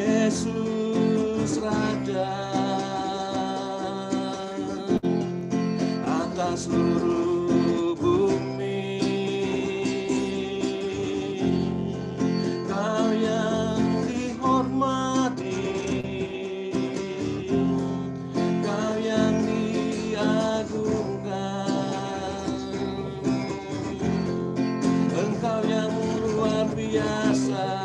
Yesus Raja atas seluruh bumi, Kau yang dihormati, Kau yang diagungkan, Engkau yang luar biasa,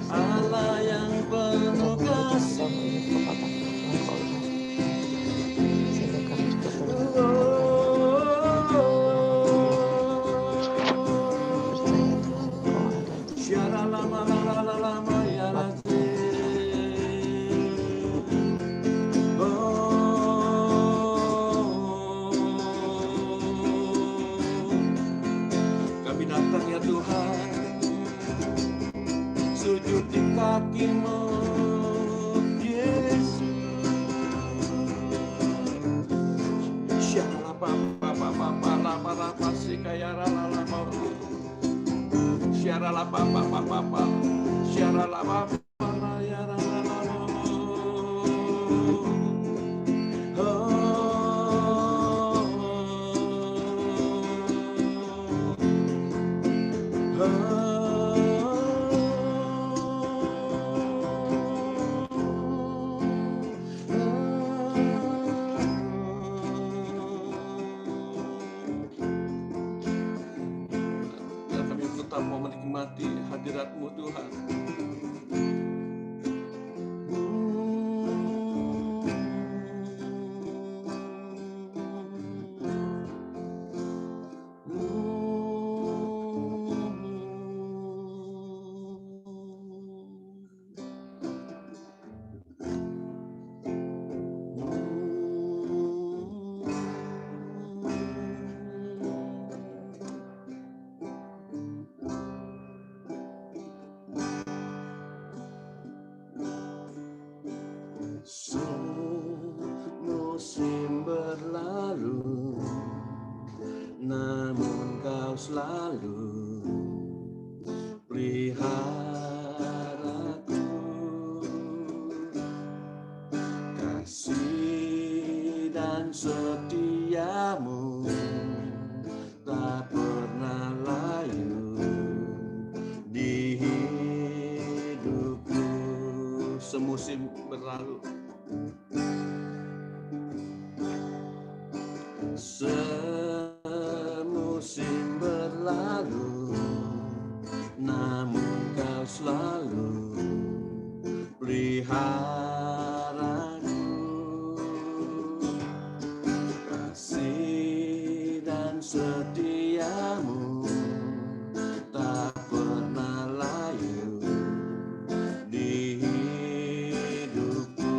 Allah yang penuh kasih. Kami datang ya Tuhan, sujud di kaki-Mu, Yesus. Kami tetap mau menikmati hadirat-Mu Tuhan. Musim berlalu, namun Kau selalu peliharaku. Kasih dan setia-Mu tak pernah layu di hidupku. Semusim berlalu, semusim berlalu, namun Kau selalu peliharaku. Kasih dan setia-Mu tak pernah layu di hidupku.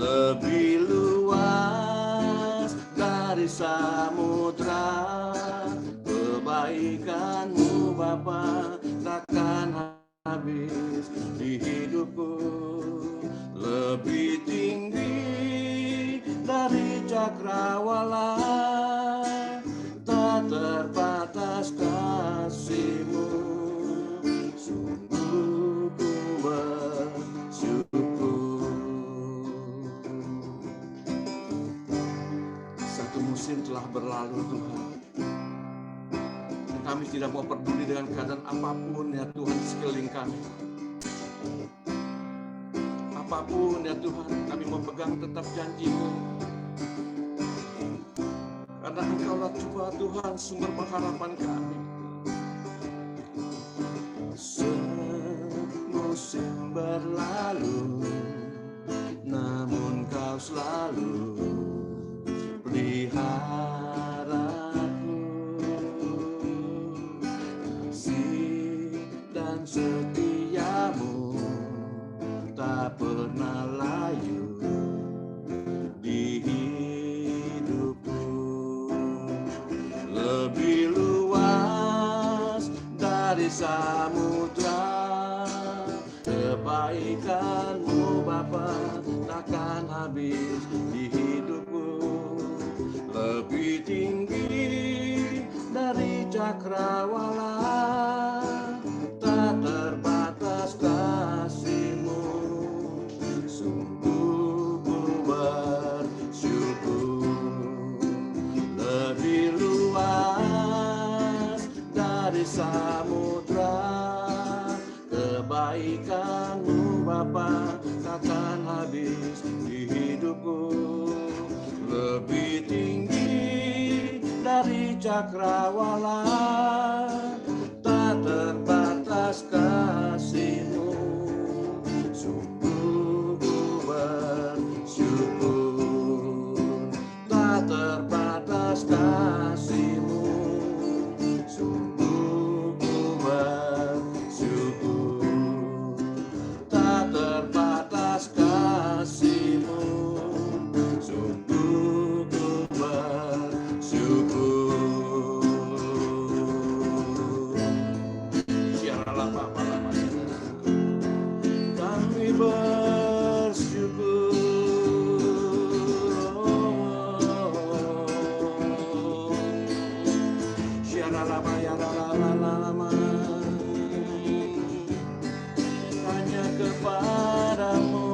Lebih luas dari samudra, kebaikan-Mu Bapa takkan habis di hidupku. Lebih tinggi dari cakrawala, tak terbatas kasih-Mu. Sungguh ku bersyukur. Satu musim telah berlalu Tuhan. Kami tidak mau peduli dengan keadaan apapun ya Tuhan di sekeliling kami. Apapun ya Tuhan, kami mau pegang tetap janji-Mu. Karena Engkaulah Tuhan, sumber pengharapan kami. Semusim berlalu, namun Kau selalu peliharaku. Kasih dan setia-Mu tak pernah layu di hidupku. Lebih luas dari samudra, kebaikan-Mu Bapa takkan habis di hidupku. Lebih tinggi dari cakrawala, kebaikan-Mu Bapa takkan habis di hidupku, lebih tinggi dari cakrawala, tak terbatas kasih-Mu, sungguh ku bersyukur, tak terbatas kasih-Mu, sungguh ku bersyukur, tak terbatas kasih-Mu, sungguh ku bersyukur. Siaralah Bapa lama kami bersyukur. Siaralah lama hanya kepadamu.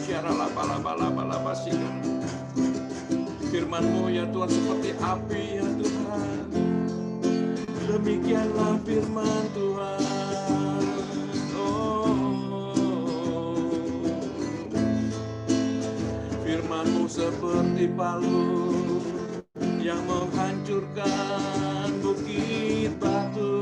Siaralah sikan. Firman-Mu ya Tuhan seperti api ya Tuhan. Demikianlah firman Tuhan. Firman-Mu seperti palu yang menghancurkan bukit batu.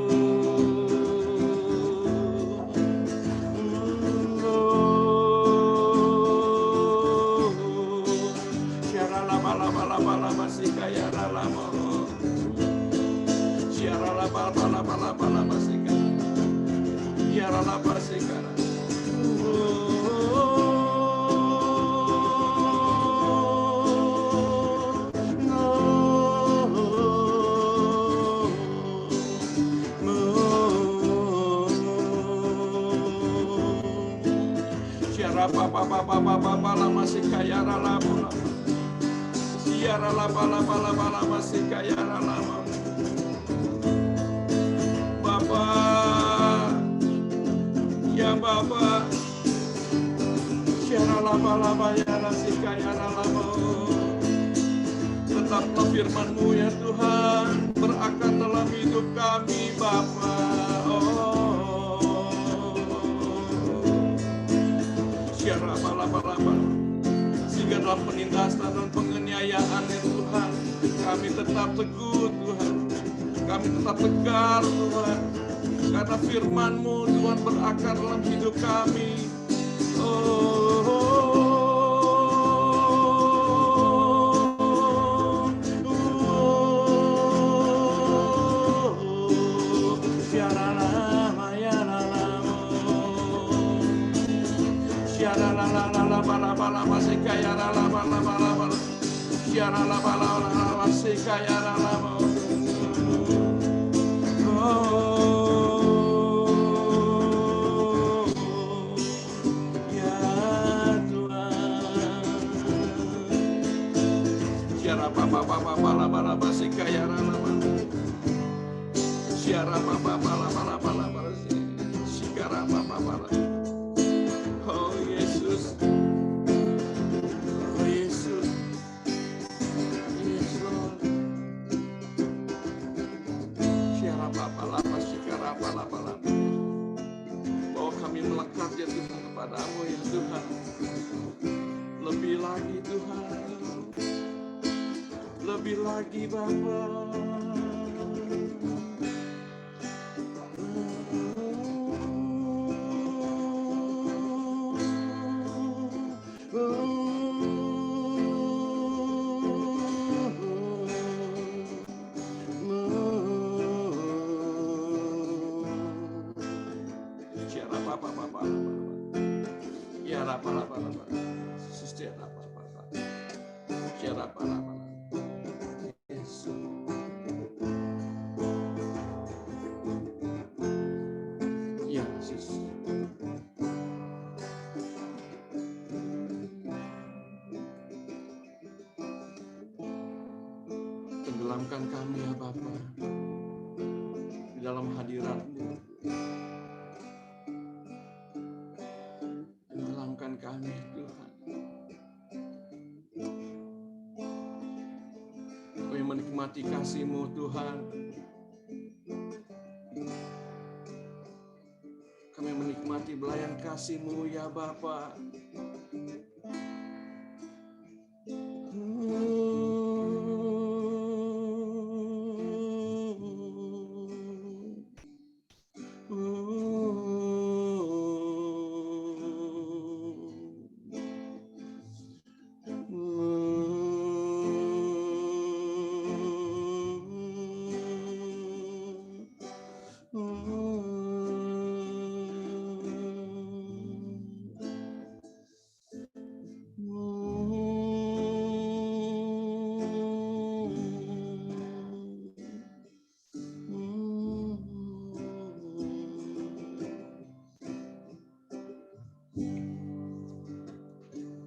Bapa, ya Bapa, tetaplah firman-Mu ya Tuhan berakar dalam hidup kami Bapa. Sehingga dalam penindasan dan penganiayaan ya Tuhan, kami tetap teguh Tuhan, kami tetap tegar Tuhan, karena firman-Mu Tuhan berakar dalam hidup kami. Oh Yesus, oh Yesus, yes Lord. Bahwa kami melekat ya Tuhan kepadamu ya Tuhan. Lebih lagi Tuhan, lebih lagi Bapa. Tenggelamkan kami ya Bapa di dalam hadirat-Mu. Tenggelamkan kami Tuhan. menikmati kasih-Mu Tuhan. Kami menikmati belayan kasih-Mu ya Bapa.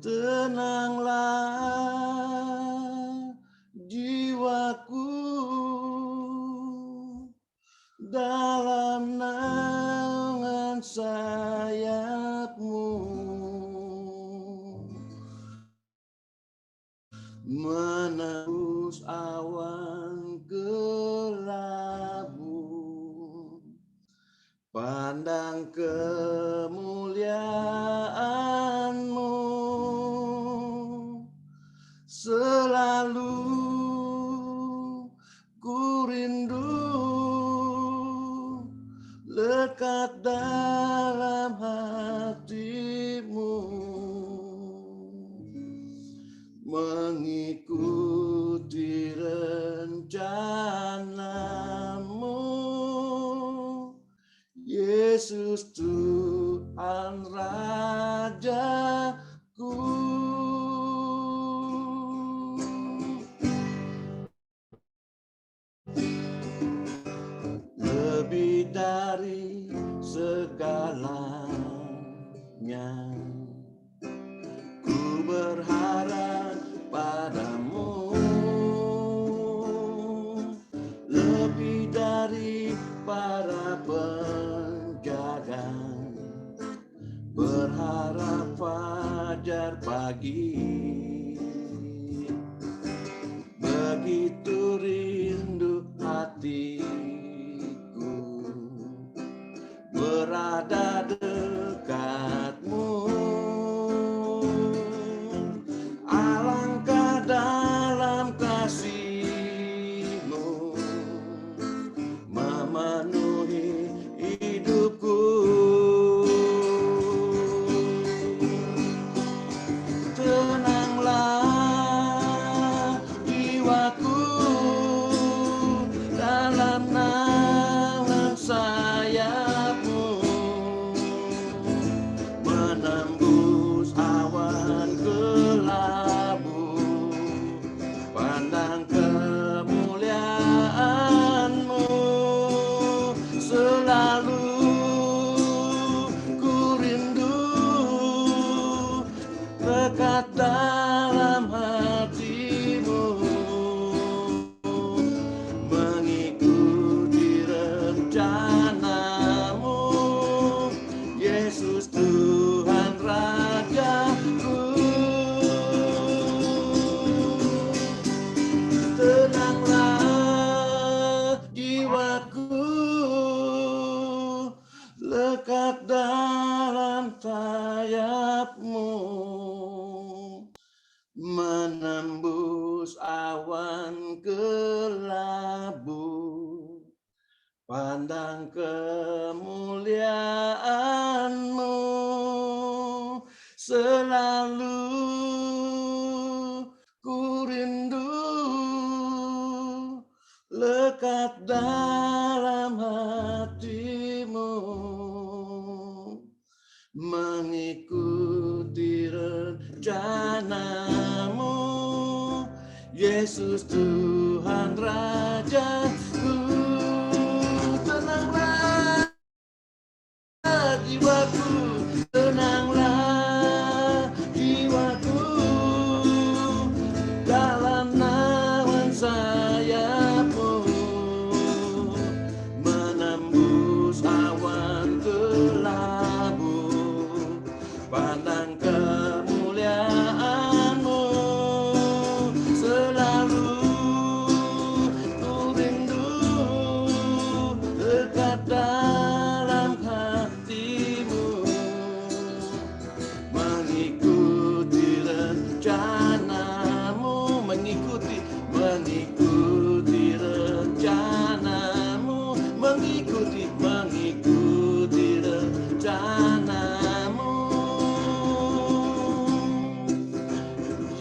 Tenanglah jiwaku dalam naungan sayap-Mu, menembus awan kelabu, pandang kemuliaan-Mu, selalu ku rindu lekat dalam hati-Mu, mengikuti rencana-Mu, Yesus Tuhan Rajaku. Lebih dari segalanya, ku berharap padamu, lebih dari para penjaga, berharap fajar pagi. Begitu rindu hatiku berada dekat-Mu, alangkah dalam kasih-Mu memenuhi hidupku. Tenanglah jiwaku dalam naungan sayap-Mu, menembus awan kelabu, pandang kemuliaan-Mu, selalu ku rindu dekat dalam hati-Mu, mengikuti rencana-Mu, Yesus Tuhan Rajaku. Tenanglah jiwaku lekat dalam sayap-Mu, menembus awan kelabu, pandang kemuliaan-Mu, selalu ku rindu lekat dalam hati-Mu, mengikuti rencana-Mu, Yesus Tuhan Rajaku. Tenanglah jiwaku, tenanglah jiwaku dalam naungan sayap-Mu, menembus awan kelabu, pandang kemuliaan-Mu, selalu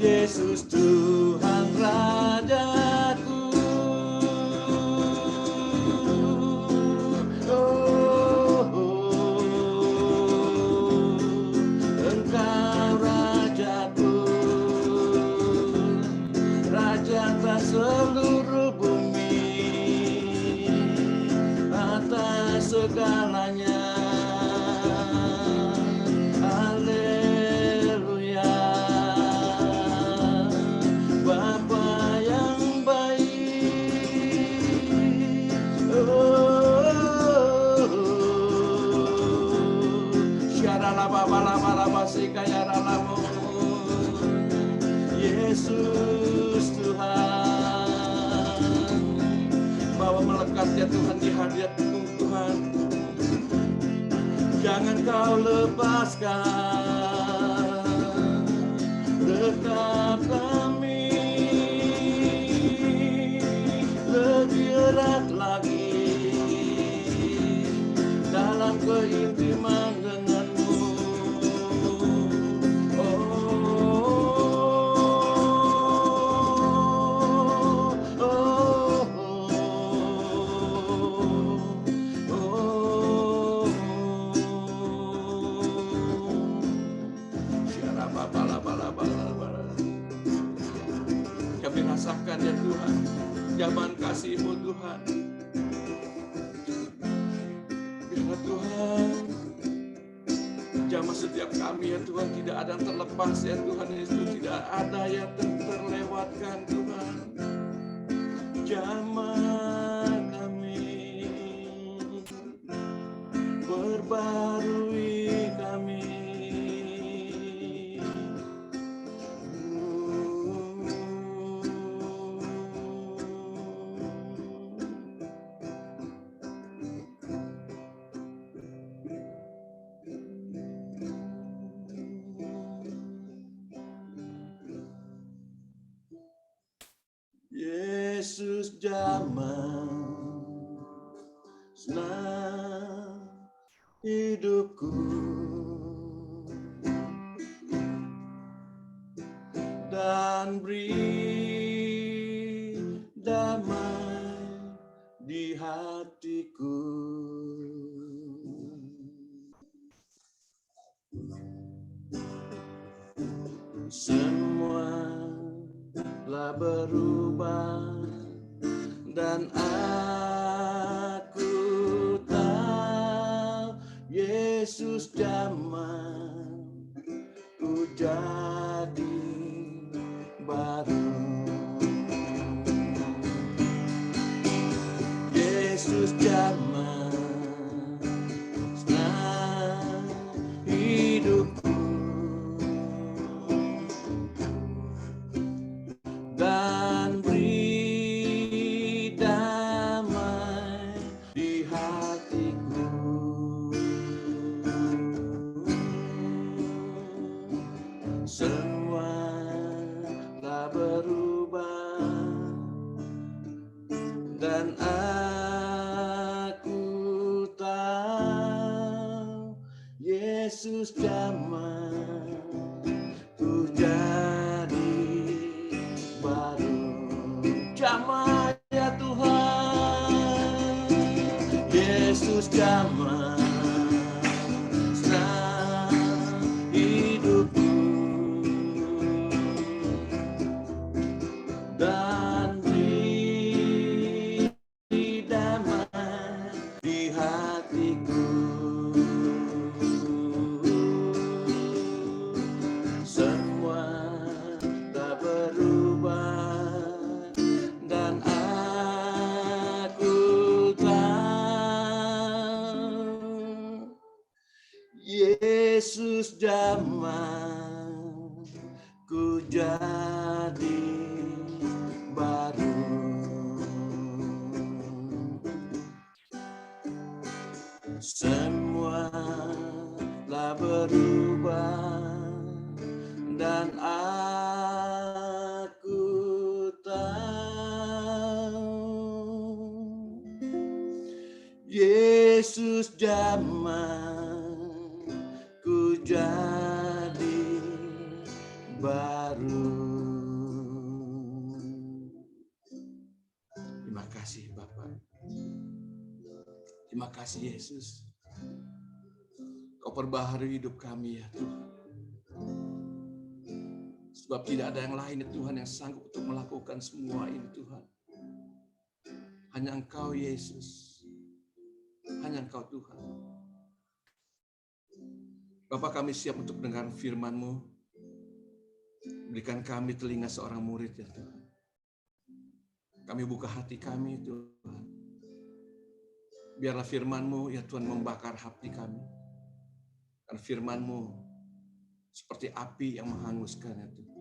Yesus Tuhan Rajaku. Oh, Engkau Rajaku, Raja atas seluruh bumi, atas segalanya. Haleluya. Bapa yang baik. Yesus Tuhan, bawa melekat ya Tuhan di hadirat-Mu Tuhan. Jangan Kau lepaskan, tetap kami lebih erat lagi dalam keintiman dengan-Mu. Kami rasakan ya Tuhan, zaman kasih-Mu Tuhan. Biarlah Tuhan, jamah setiap kami ya Tuhan, tidak ada yang terlepas ya Tuhan Yesus, tidak ada yang terlewatkan Tuhan. Jamah kami, perbarui kami. Yesus jamah senang hidupku, dan beri damai di hatiku. Semua telah berubah dan aku tahu Yesus jamah ku jadi baru. Yesus jamah senang hidupku, dan beri damai di hatiku. Semua telah berubah dan aku tahu Yesus jamah ku jadi baru. Jamah ya Tuhan, Yesus jamah senang hidupku, dan beri damai di hatiku. Semua tak berubah dan aku tahu Yesus jamah ku jadi baru. Semua telah berubah dan aku tahu Yesus jamah ku jadi baru. Terima kasih Yesus. Kau perbaharui hidup kami ya Tuhan. Sebab tidak ada yang lain ya Tuhan yang sanggup untuk melakukan semua ini Tuhan. Hanya Engkau Yesus. Hanya Engkau Tuhan. Bapa, kami siap untuk mendengar firman-Mu. Berikan kami telinga seorang murid ya Tuhan. Kami buka hati kami Tuhan. Biarlah firman-Mu ya Tuhan membakar hati kami. Karena firman-Mu seperti api yang menghanguskan ya Tuhan.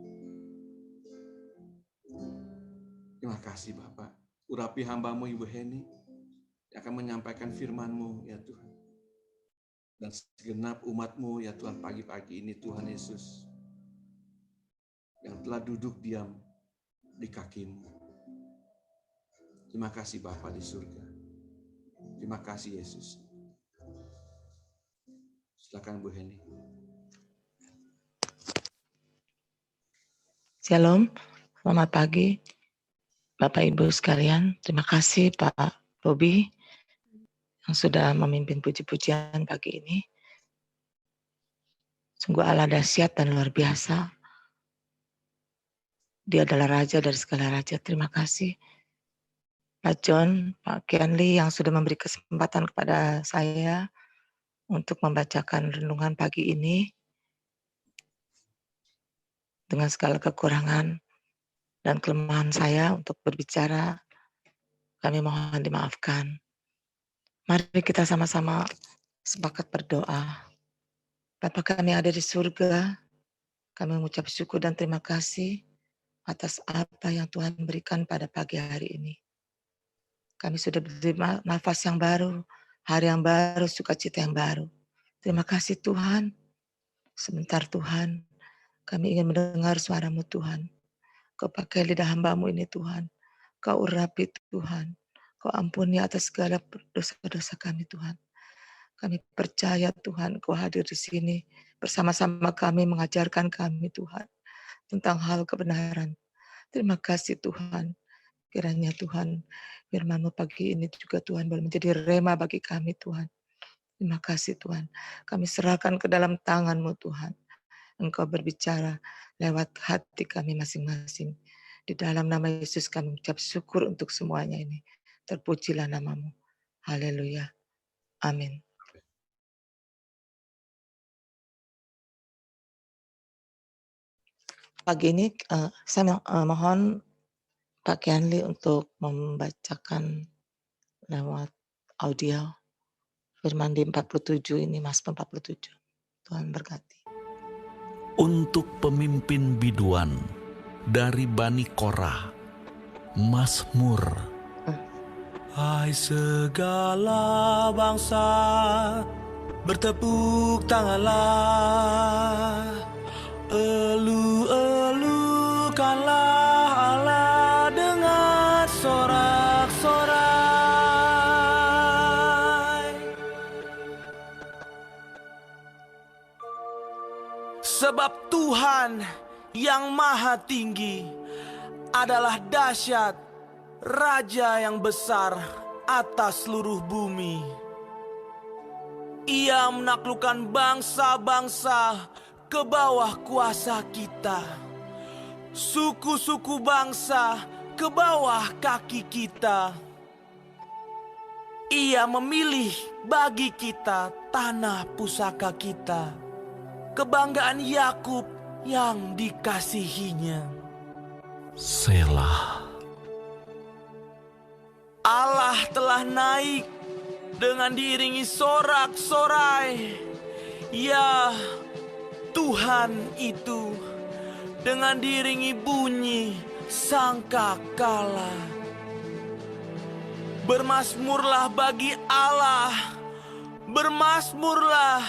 Terima kasih Bapak. Urapi hamba-Mu Ibu Heni yang akan menyampaikan firman-Mu ya Tuhan. Dan segenap umat-Mu ya Tuhan pagi-pagi ini Tuhan Yesus. Yang telah duduk diam di kaki-Mu. Terima kasih Bapa di surga. Terima kasih Yesus. Silakan Bu Heni. Shalom, selamat pagi Bapak Ibu sekalian. Terima kasih Pak Bobi yang sudah memimpin puji-pujian pagi ini. Sungguh Allah dahsyat dan luar biasa. Dia adalah Raja dari segala Raja. Terima kasih Pak John, Pak Kianli yang sudah memberi kesempatan kepada saya untuk membacakan renungan pagi ini. Dengan segala kekurangan dan kelemahan saya untuk berbicara, kami mohon dimaafkan. Mari kita sama-sama sepakat berdoa. Bapa kami ada di surga, kami mengucap syukur dan terima kasih atas apa yang Tuhan berikan pada pagi hari ini. Kami sudah menerima nafas yang baru, hari yang baru, sukacita yang baru. Terima kasih Tuhan. Sebentar Tuhan, kami ingin mendengar suara-Mu Tuhan. Kau pakai lidah hamba-Mu ini Tuhan. Kau urapi Tuhan. Kau ampuni atas segala dosa-dosa kami Tuhan. Kami percaya Tuhan Kau hadir di sini. Bersama-sama kami mengajarkan kami Tuhan. Tentang hal kebenaran. Terima kasih Tuhan. Kiranya Tuhan firman-Mu pagi ini juga Tuhan boleh menjadi rema bagi kami Tuhan. Terima kasih Tuhan. Kami serahkan ke dalam tangan-Mu Tuhan. Engkau berbicara lewat hati kami masing-masing. Di dalam nama Yesus kami mengucap syukur untuk semuanya ini. Terpujilah nama-Mu. Haleluya. Amin. Pagi ini saya mohon Pak Kianli untuk membacakan lewat audio firman di 47 ini, Mas 47. Tuhan berkati. Untuk pemimpin biduan dari Bani Korah, Mazmur. Hai segala bangsa, bertepuk tanganlah, elu-elukanlah Allah dengan sorak-sorai. Sebab Tuhan yang maha tinggi adalah dahsyat, Raja yang besar atas seluruh bumi. Ia menaklukkan bangsa-bangsa ke bawah kuasa kita, suku-suku bangsa ke bawah kaki kita. Ia memilih bagi kita tanah pusaka kita, kebanggaan Yakub yang dikasihinya. Selah. Allah telah naik dengan diiringi sorak-sorai. Ya, Tuhan itu dengan diiringi bunyi sangkakala. Bermasmurlah bagi Allah, bermasmurlah,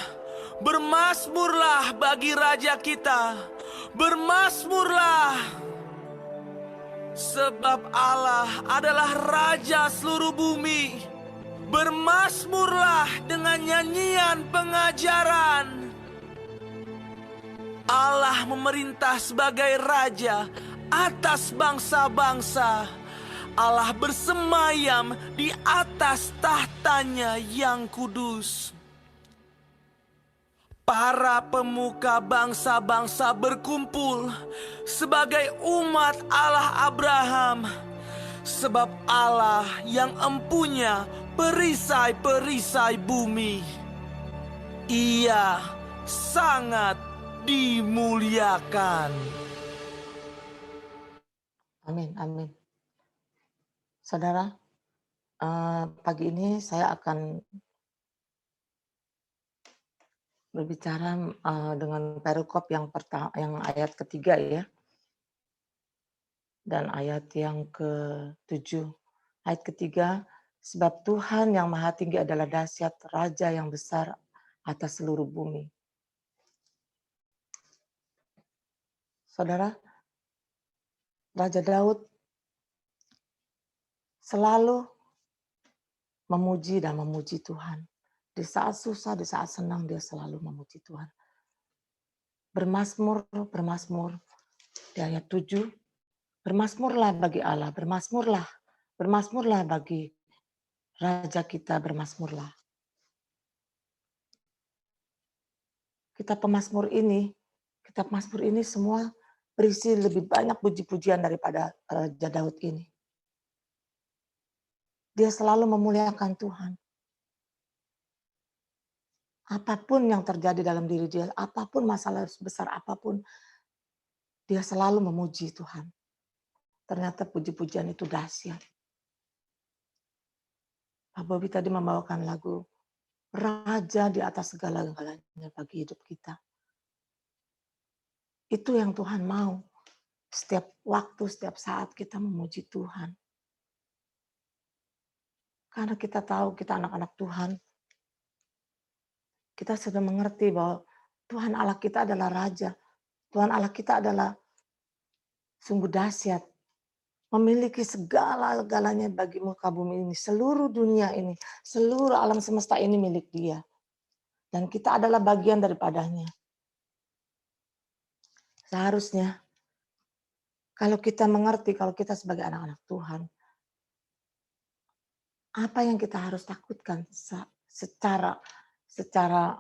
bermasmurlah bagi Raja kita, bermasmurlah. Sebab Allah adalah Raja seluruh bumi. Bermasmurlah dengan nyanyian pengajaran. Allah memerintah sebagai Raja atas bangsa-bangsa. Allah bersemayam di atas tahtanya yang kudus. Para pemuka bangsa-bangsa berkumpul sebagai umat Allah Abraham, sebab Allah yang empunya perisai-perisai bumi, Ia sangat dimuliakan. Amin, amin. Saudara, pagi ini saya akan berbicara dengan perikop yang ayat ketiga ya, dan ayat yang ke-7. Ayat ketiga, sebab Tuhan yang Maha Tinggi adalah dahsyat, Raja yang besar atas seluruh bumi. Saudara, Raja Daud selalu memuji dan memuji Tuhan. Di saat susah, di saat senang, dia selalu memuji Tuhan. Bermazmur di ayat 7, bermazmurlah bagi Allah, bermazmurlah bagi Raja kita, bermazmurlah. Kitab Mazmur ini semua berisi lebih banyak puji-pujian daripada Raja Daud ini. Dia selalu memuliakan Tuhan. Apapun yang terjadi dalam diri dia, apapun masalah besar apapun, dia selalu memuji Tuhan. Ternyata puji-pujian itu dahsyat. Pak Bobi tadi membawakan lagu Raja di atas segala-galanya bagi hidup kita. Itu yang Tuhan mau. Setiap waktu, setiap saat kita memuji Tuhan. Karena kita tahu kita anak-anak Tuhan. Kita sudah mengerti bahwa Tuhan Allah kita adalah Raja. Tuhan Allah kita adalah sungguh dahsyat. Memiliki segala-galanya bagi muka bumi ini. Seluruh dunia ini. Seluruh alam semesta ini milik Dia. Dan kita adalah bagian daripadanya. Seharusnya kalau kita mengerti, kalau kita sebagai anak-anak Tuhan, apa yang kita harus takutkan secara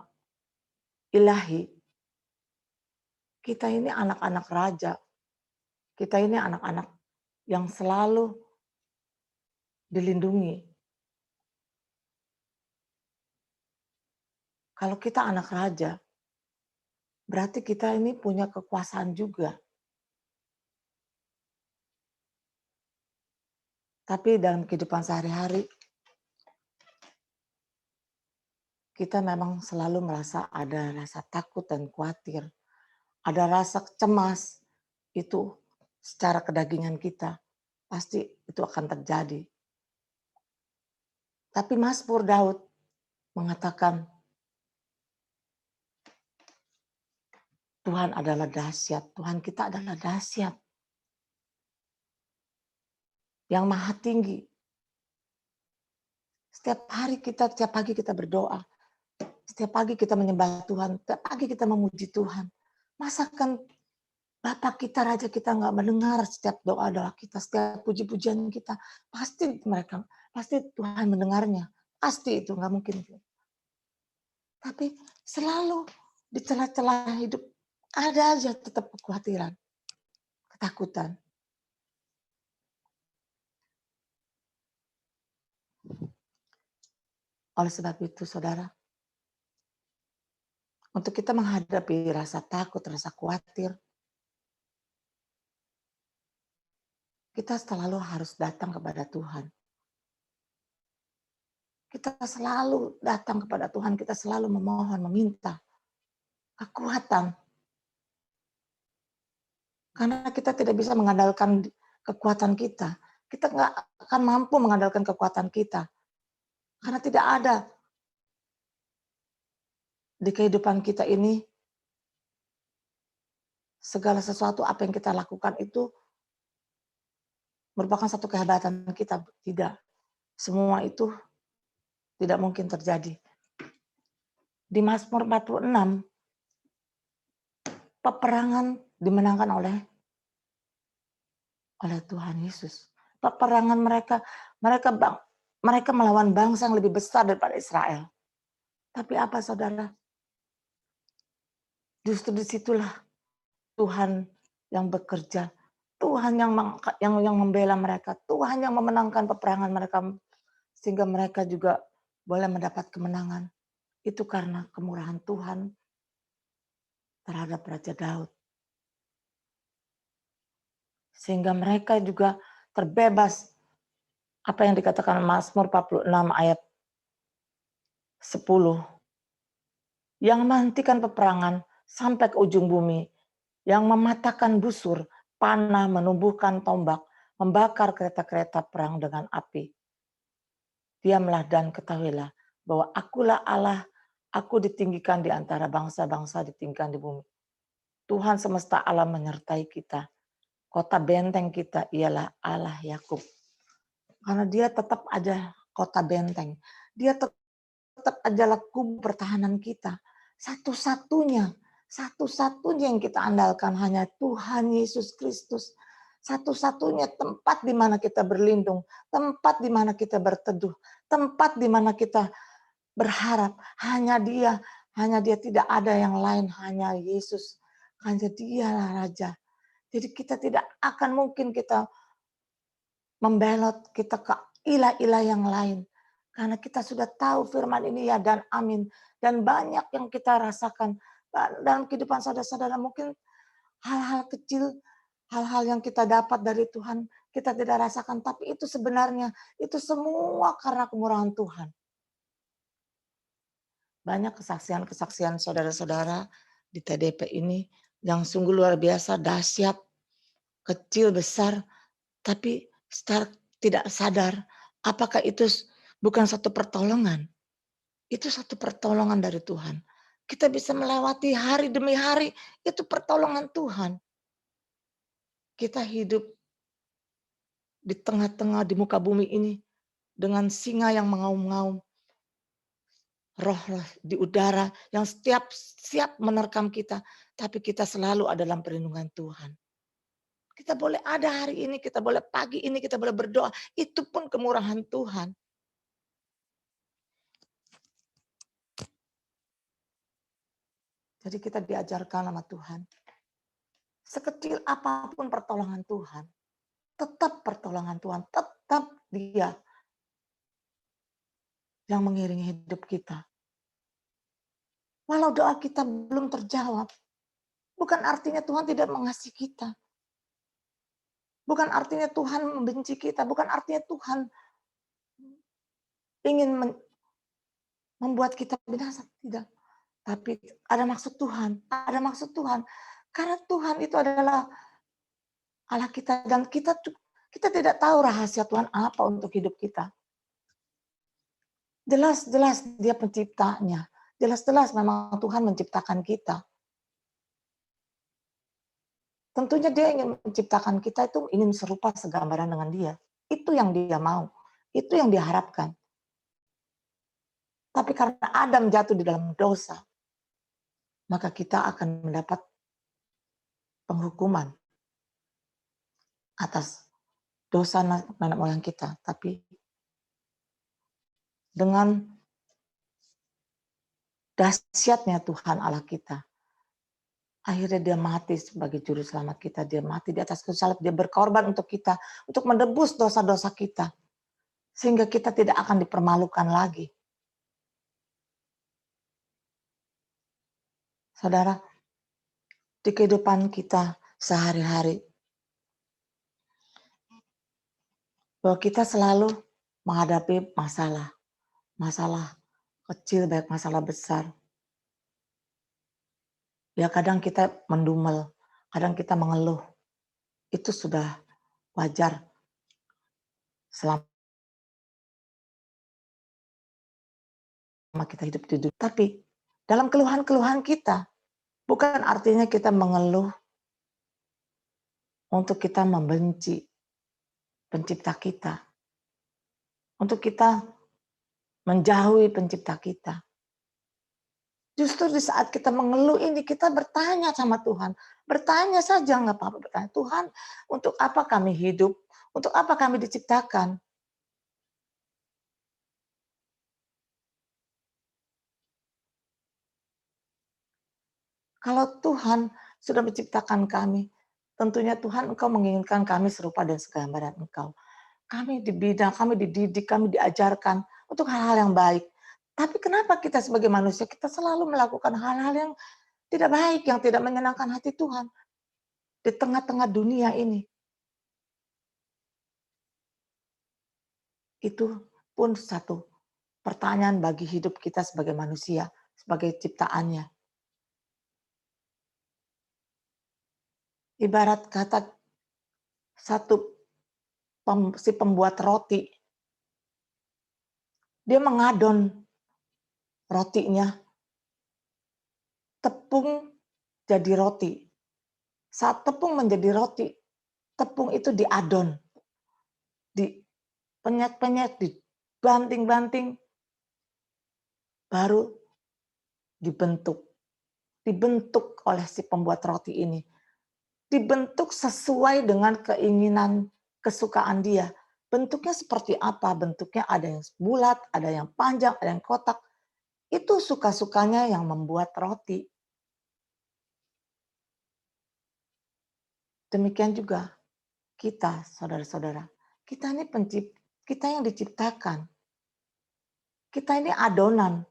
ilahi? Kita ini anak-anak Raja. Kita ini anak-anak yang selalu dilindungi. Kalau kita anak Raja, berarti kita ini punya kekuasaan juga. Tapi dalam kehidupan sehari-hari, kita memang selalu merasa ada rasa takut dan khawatir. Ada rasa cemas, itu secara kedagingan kita. Pasti itu akan terjadi. Tapi Mazmur Daud mengatakan, Tuhan adalah dahsyat, Tuhan kita adalah dahsyat. Yang Maha Tinggi. Setiap pagi kita berdoa. Setiap pagi kita menyembah Tuhan. Setiap pagi kita memuji Tuhan. Masakan Bapak kita, Raja kita nggak mendengar setiap doa-doa kita, setiap puji-pujian kita. Pasti Tuhan mendengarnya. Pasti itu nggak mungkin. Tapi selalu di celah-celah hidup ada aja tetap kekhawatiran, ketakutan. Oleh sebab itu, saudara, untuk kita menghadapi rasa takut, rasa khawatir, kita selalu harus datang kepada Tuhan. Kita selalu datang kepada Tuhan, kita selalu memohon, meminta kekuatan. Karena kita tidak bisa mengandalkan kekuatan kita. Kita nggak akan mampu mengandalkan kekuatan kita. Karena tidak ada di kehidupan kita ini segala sesuatu apa yang kita lakukan itu merupakan satu kehebatan kita. Tidak. Semua itu tidak mungkin terjadi. Di Mazmur 46, peperangan dimenangkan oleh Tuhan Yesus. peperangan mereka melawan bangsa yang lebih besar daripada Israel. Tapi apa saudara? Justru disitulah Tuhan yang bekerja, Tuhan yang membela mereka, Tuhan yang memenangkan peperangan mereka, sehingga mereka juga boleh mendapat kemenangan. Itu karena kemurahan Tuhan terhadap Raja Daud. Sehingga mereka juga terbebas. Apa yang dikatakan Mazmur 46 ayat 10. Yang menghentikan peperangan sampai ke ujung bumi, yang mematahkan busur, panah, menumbuhkan tombak, membakar kereta-kereta perang dengan api. Diamlah dan ketahuilah bahwa akulah Allah, aku ditinggikan di antara bangsa-bangsa, ditinggikan di bumi. Tuhan semesta alam menyertai kita. Kota benteng kita ialah Allah Yakub. Karena dia tetap aja kota benteng. Dia tetap aja kubu pertahanan kita. Satu-satunya yang kita andalkan hanya Tuhan Yesus Kristus. Satu-satunya tempat di mana kita berlindung, tempat di mana kita berteduh, tempat di mana kita berharap hanya Dia, tidak ada yang lain, hanya Yesus, hanya Dialah Raja. Jadi kita tidak akan mungkin kita membelot kita ke ilah-ilah yang lain. Karena kita sudah tahu firman ini ya dan amin. Dan banyak yang kita rasakan dalam kehidupan saudara-saudara. Mungkin hal-hal kecil, hal-hal yang kita dapat dari Tuhan, kita tidak rasakan. Tapi itu sebenarnya, itu semua karena kemurahan Tuhan. Banyak kesaksian-kesaksian saudara-saudara di TDP ini yang sungguh luar biasa, dahsyat, kecil, besar, tapi secara tidak sadar, apakah itu bukan satu pertolongan? Itu satu pertolongan dari Tuhan. Kita bisa melewati hari demi hari, itu pertolongan Tuhan. Kita hidup di tengah-tengah di muka bumi ini dengan singa yang mengaum-ngaum. Roh di udara yang siap menerkam kita, tapi kita selalu ada dalam perlindungan Tuhan. Kita boleh ada hari ini, kita boleh pagi ini, kita boleh berdoa, itu pun kemurahan Tuhan. Jadi kita diajarkan sama Tuhan. Sekecil apapun pertolongan Tuhan, tetap pertolongan Tuhan, tetap Dia yang mengiringi hidup kita. Walau doa kita belum terjawab, bukan artinya Tuhan tidak mengasihi kita. Bukan artinya Tuhan membenci kita, bukan artinya Tuhan ingin membuat kita binasa, tidak. Tapi ada maksud Tuhan, ada maksud Tuhan. Karena Tuhan itu adalah Allah kita dan kita tidak tahu rahasia Tuhan apa untuk hidup kita. Jelas-jelas Dia penciptanya. Jelas-jelas memang Tuhan menciptakan kita. Tentunya Dia ingin menciptakan kita itu ingin serupa segambaran dengan Dia. Itu yang Dia mau. Itu yang Dia harapkan. Tapi karena Adam jatuh di dalam dosa, maka kita akan mendapat penghukuman atas dosa nenek moyang kita. Tapi dengan dahsyatnya Tuhan Allah kita, akhirnya Dia mati sebagai juru selamat kita. Dia mati di atas kayu salib. Dia berkorban untuk kita, untuk menebus dosa-dosa kita. Sehingga kita tidak akan dipermalukan lagi. Saudara, di kehidupan kita sehari-hari, bahwa kita selalu menghadapi masalah. Masalah kecil, baik masalah besar. Ya kadang kita mendumel, kadang kita mengeluh. Itu sudah wajar selama kita hidup di dunia. Tapi dalam keluhan-keluhan kita, bukan artinya kita mengeluh untuk kita membenci pencipta kita. Untuk kita menjauhi pencipta kita. Justru di saat kita mengeluh ini, kita bertanya sama Tuhan. Bertanya saja, nggak apa-apa bertanya. Tuhan, untuk apa kami hidup? Untuk apa kami diciptakan? Kalau Tuhan sudah menciptakan kami, tentunya Tuhan Engkau menginginkan kami serupa dan segambaran Engkau. Kami dibina, kami dididik, kami diajarkan untuk hal-hal yang baik. Tapi kenapa kita sebagai manusia, kita selalu melakukan hal-hal yang tidak baik, yang tidak menyenangkan hati Tuhan di tengah-tengah dunia ini? Itu pun satu pertanyaan bagi hidup kita sebagai manusia, sebagai ciptaannya. Ibarat kata satu si pembuat roti, dia mengadon rotinya, tepung jadi roti. Saat tepung menjadi roti, tepung itu diadon, dipenyet-penyet, dibanting-banting, baru dibentuk. Dibentuk oleh si pembuat roti ini. Dibentuk sesuai dengan keinginan, kesukaan dia. Bentuknya seperti apa? Bentuknya ada yang bulat, ada yang panjang, ada yang kotak. Itu suka-sukanya yang membuat roti. Demikian juga kita, saudara-saudara. Kita ini kita yang diciptakan. Kita ini adonan.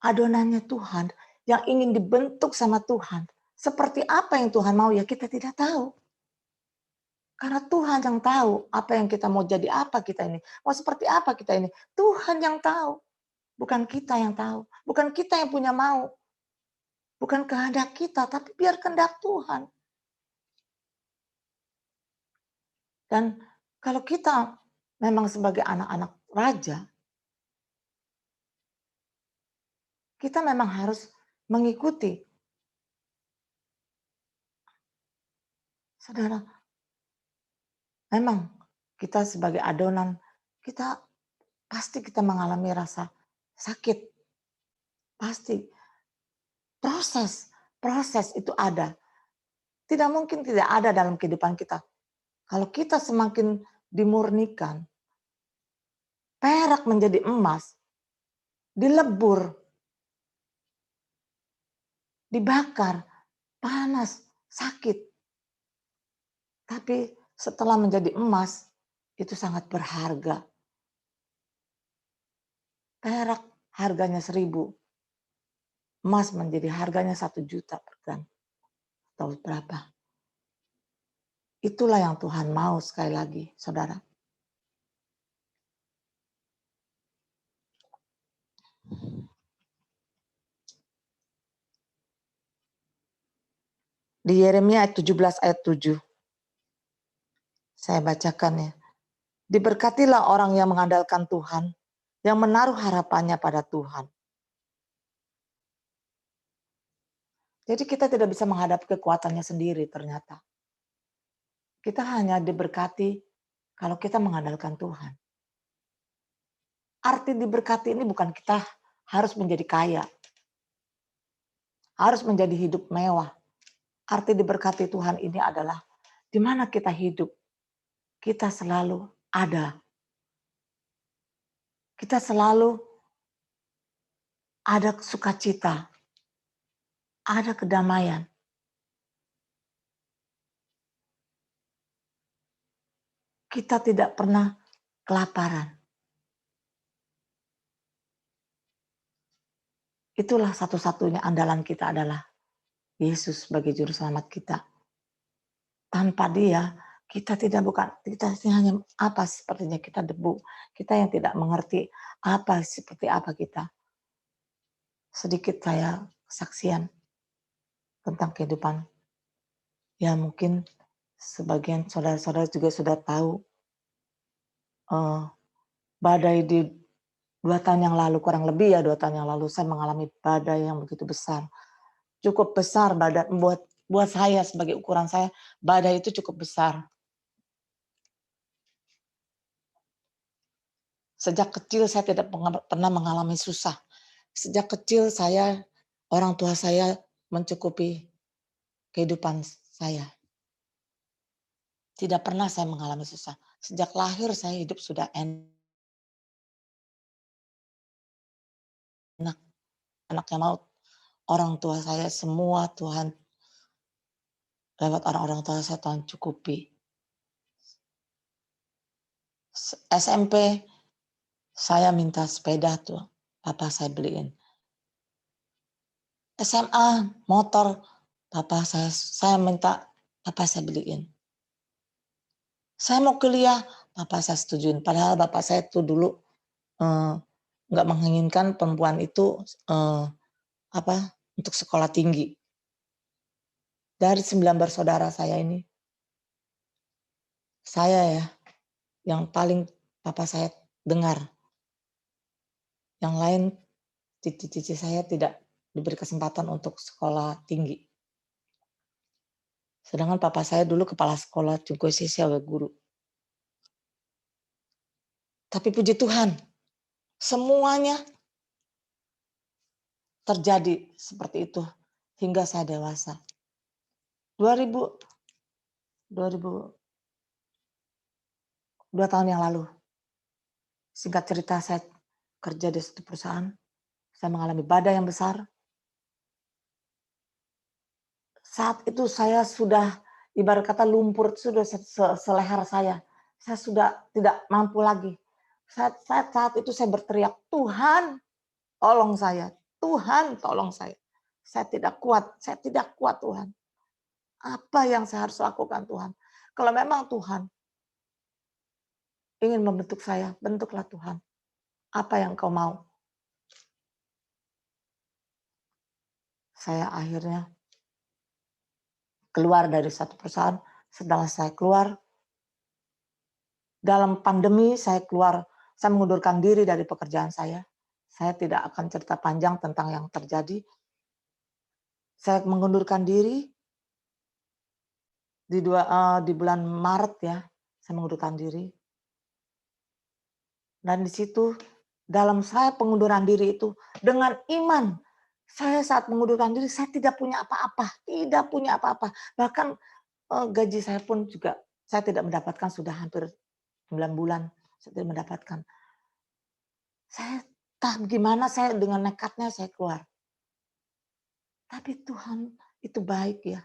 Adonannya Tuhan yang ingin dibentuk sama Tuhan. Seperti apa yang Tuhan mau ya kita tidak tahu. Karena Tuhan yang tahu apa yang kita mau jadi apa kita ini. Mau seperti apa kita ini. Tuhan yang tahu. Bukan kita yang tahu. Bukan kita yang punya mau. Bukan kehendak kita, tapi biar kehendak Tuhan. Dan kalau kita memang sebagai anak-anak raja, kita memang harus mengikuti. Saudara, memang kita sebagai adonan, pasti kita mengalami rasa sakit. Pasti. Proses itu ada. Tidak mungkin tidak ada dalam kehidupan kita. Kalau kita semakin dimurnikan, perak menjadi emas, dilebur, dibakar, panas, sakit. Tapi setelah menjadi emas, itu sangat berharga. Perak harganya 1.000, emas menjadi harganya 1 juta per gram. Tahu berapa? Itulah yang Tuhan mau sekali lagi, saudara. Di Yeremia ayat 17 ayat 7. Saya bacakan ya. Diberkatilah orang yang mengandalkan Tuhan, yang menaruh harapannya pada Tuhan. Jadi kita tidak bisa menghadapi kekuatannya sendiri ternyata. Kita hanya diberkati kalau kita mengandalkan Tuhan. Arti diberkati ini bukan kita harus menjadi kaya, harus menjadi hidup mewah. Arti diberkati Tuhan ini adalah di mana kita hidup, kita selalu ada. Kita selalu ada sukacita, ada kedamaian. Kita tidak pernah kelaparan. Itulah satu-satunya andalan kita adalah Yesus sebagai juru selamat kita. Tanpa Dia, kita hanya apa sepertinya kita debu. Kita yang tidak mengerti seperti apa kita. Sedikit saya kesaksian tentang kehidupan. Ya mungkin sebagian saudara-saudara juga sudah tahu badai di 2 tahun yang lalu, kurang lebih ya 2 tahun yang lalu saya mengalami badai yang begitu besar. Cukup besar badai buat saya sebagai ukuran saya, badai itu cukup besar. Sejak kecil saya tidak pernah mengalami susah. Sejak kecil orang tua saya mencukupi kehidupan saya. Tidak pernah saya mengalami susah. Sejak lahir saya hidup sudah enak. Anaknya maut. Orang tua saya semua Tuhan, lewat orang-orang tua saya Tuhan cukupi. SMP saya minta sepeda tuh, papa saya beliin. SMA motor, papa saya minta, papa saya beliin. Saya mau kuliah, papa saya setujuin. Padahal bapak saya tuh dulu nggak menginginkan perempuan itu untuk sekolah tinggi. Dari 9 bersaudara saya ini, saya ya yang paling papa saya dengar. Yang lain cici-cici saya tidak diberi kesempatan untuk sekolah tinggi. Sedangkan papa saya dulu kepala sekolah juga sebagai guru. Tapi puji Tuhan, semuanya terjadi seperti itu hingga saya dewasa. 2 tahun yang lalu, singkat cerita saya kerja di satu perusahaan, saya mengalami badai yang besar. Saat itu saya sudah ibarat kata lumpur sudah seleher saya. Saya sudah tidak mampu lagi. Saat itu saya berteriak, Tuhan tolong saya. Tuhan tolong saya. Saya tidak kuat Tuhan. Apa yang saya harus lakukan Tuhan? Kalau memang Tuhan ingin membentuk saya, bentuklah Tuhan. Apa yang Kau mau? Saya akhirnya keluar dari satu perusahaan. Setelah saya keluar, dalam pandemi saya mengundurkan diri dari pekerjaan saya. Saya tidak akan cerita panjang tentang yang terjadi. Saya mengundurkan diri di bulan Maret ya, saya mengundurkan diri. Dan di situ dalam saya pengunduran diri itu dengan iman, saya saat mengundurkan diri saya tidak punya apa-apa, Bahkan gaji saya pun juga saya tidak mendapatkan sudah hampir 9 bulan saya tidak mendapatkan. Saya gimana saya dengan nekatnya saya keluar. Tapi Tuhan itu baik ya.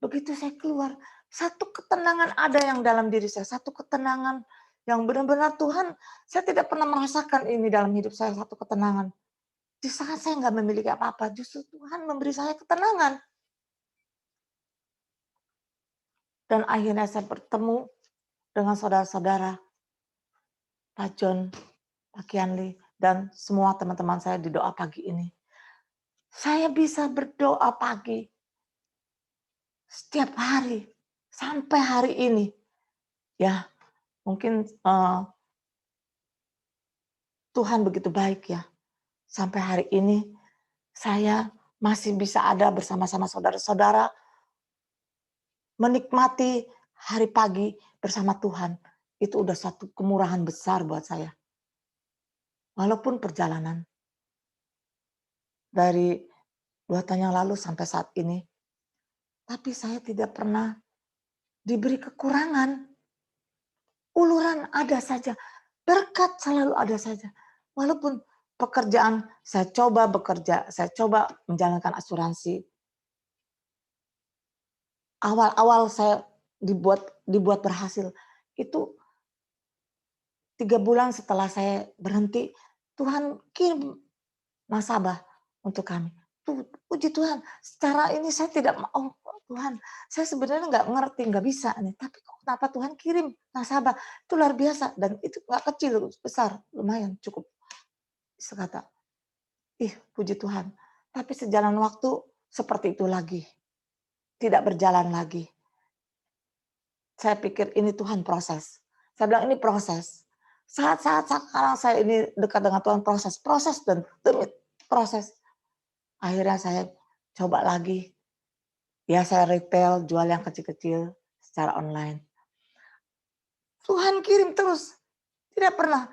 Begitu saya keluar, satu ketenangan ada yang dalam diri saya, satu ketenangan yang benar-benar Tuhan, saya tidak pernah merasakan ini dalam hidup saya, satu ketenangan. Di saat saya nggak memiliki apa-apa, justru Tuhan memberi saya ketenangan. Dan akhirnya saya bertemu dengan saudara-saudara, Pak John, Pak Kianli, dan semua teman-teman saya di doa pagi ini. Saya bisa berdoa pagi setiap hari sampai hari ini. Ya, mungkin Tuhan begitu baik ya. Sampai hari ini saya masih bisa ada bersama-sama saudara-saudara menikmati hari pagi bersama Tuhan. Itu udah satu kemurahan besar buat saya. Walaupun perjalanan dari 2 tahun yang lalu sampai saat ini, tapi saya tidak pernah diberi kekurangan. Uluran ada saja, berkat selalu ada saja. Walaupun pekerjaan saya coba bekerja, saya coba menjalankan asuransi. Awal-awal saya dibuat berhasil. Itu 3 bulan setelah saya berhenti, Tuhan kirim nasabah untuk kami. Puji Tuhan, secara ini saya tidak mau, Tuhan, saya sebenarnya nggak ngerti, nggak bisa nih, tapi kok kenapa Tuhan kirim nasabah? Itu luar biasa dan itu nggak kecil, besar, lumayan cukup. Bisa kata, puji Tuhan. Tapi sejalan waktu seperti itu lagi, tidak berjalan lagi. Saya pikir ini Tuhan proses. Saya bilang ini proses. Saat-saat sekarang saya ini dekat dengan Tuhan proses dan demi proses. Akhirnya saya coba lagi. Ya saya retail, jual yang kecil-kecil secara online. Tuhan kirim terus. Tidak pernah.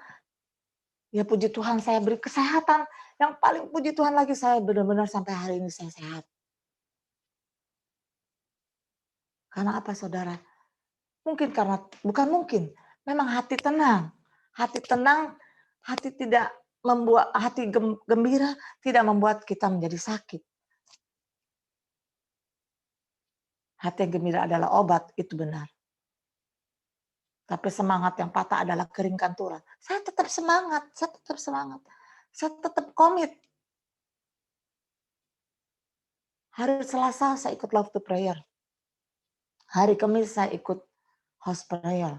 Ya puji Tuhan saya beri kesehatan. Yang paling puji Tuhan lagi saya benar-benar sampai hari ini saya sehat. Karena apa saudara? Mungkin karena, bukan mungkin, memang hati tenang. Hati tenang, hati tidak membuat, hati gembira tidak membuat kita menjadi sakit. Hati yang gembira adalah obat, itu benar. Tapi semangat yang patah adalah keringkan tulang. Saya tetap semangat, saya tetap semangat. Saya tetap komit. Hari Selasa saya ikut Love to Prayer. Hari Kamis saya ikut House Prayer.